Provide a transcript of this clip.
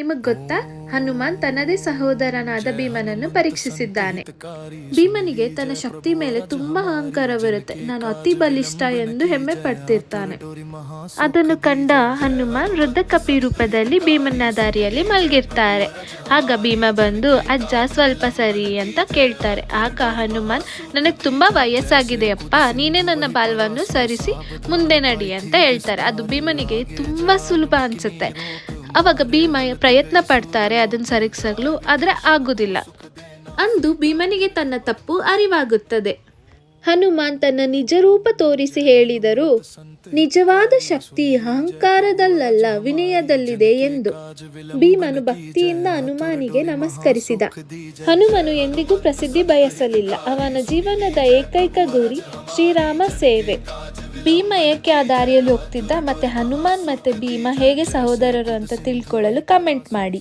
ನಿಮಗೆ ಗೊತ್ತಾ, ಹನುಮಾನ್ ತನ್ನದೇ ಸಹೋದರನಾದ ಭೀಮನನ್ನು ಪರೀಕ್ಷಿಸಿದ್ದಾನೆ. ಭೀಮನಿಗೆ ತನ್ನ ಶಕ್ತಿ ಮೇಲೆ ತುಂಬಾ ಅಹಂಕಾರವಿರುತ್ತೆ. ನಾನು ಅತಿ ಬಲಿಷ್ಠ ಎಂದು ಹೆಮ್ಮೆ ಪಡ್ತಿರ್ತಾನೆ. ಅದನ್ನು ಕಂಡ ಹನುಮಾನ್ ವೃದ್ಧ ಕಪಿ ರೂಪದಲ್ಲಿ ಭೀಮನ ದಾರಿಯಲ್ಲಿ ಮಲಗಿರ್ತಾರೆ. ಆಗ ಭೀಮ ಬಂದು, ಅಜ್ಜ ಸ್ವಲ್ಪ ಸರಿ ಅಂತ ಕೇಳ್ತಾರೆ. ಆಗ ಹನುಮಾನ್, ನನಗೆ ತುಂಬಾ ವಯಸ್ಸಾಗಿದೆ ಅಪ್ಪ, ನೀನೇ ನನ್ನ ಬಾಲ್ವನ್ನು ಸರಿಸಿ ಮುಂದೆ ನಡಿ ಅಂತ ಹೇಳ್ತಾರೆ. ಅದು ಭೀಮನಿಗೆ ತುಂಬಾ ಸುಲಭ ಅನ್ಸುತ್ತೆ. ಅವಾಗ ಭೀಮ ಪ್ರಯತ್ನ ಪಡ್ತಾರೆ ಅದನ್ನು ಸರಿಸಲು, ಆದರೆ ಆಗುದಿಲ್ಲ. ಅಂದು ಭೀಮನಿಗೆ ತನ್ನ ತಪ್ಪು ಅರಿವಾಗುತ್ತದೆ. ಹನುಮಾನ್ ತನ್ನ ನಿಜ ರೂಪ ತೋರಿಸಿ ಹೇಳಿದರು, ನಿಜವಾದ ಶಕ್ತಿ ಅಹಂಕಾರದಲ್ಲಲ್ಲ, ವಿನಯದಲ್ಲಿದೆ ಎಂದು. ಭೀಮನು ಭಕ್ತಿಯಿಂದ ಹನುಮಾನಿಗೆ ನಮಸ್ಕರಿಸಿದ. ಹನುಮನು ಎಂದಿಗೂ ಪ್ರಸಿದ್ಧಿ ಬಯಸಲಿಲ್ಲ. ಅವನ ಜೀವನದ ಏಕೈಕ ಗುರಿ ಶ್ರೀರಾಮ ಸೇವೆ. ಭೀಮ ಏಕೆ ಆ ದಾರಿಯಲ್ಲಿ ಹೋಗ್ತಿದ್ದ, ಮತ್ತೆ ಹನುಮಾನ್ ಮತ್ತೆ ಭೀಮ ಹೇಗೆ ಸಹೋದರರು ಅಂತ ತಿಳ್ಕೊಳ್ಳಲು ಕಮೆಂಟ್ ಮಾಡಿ.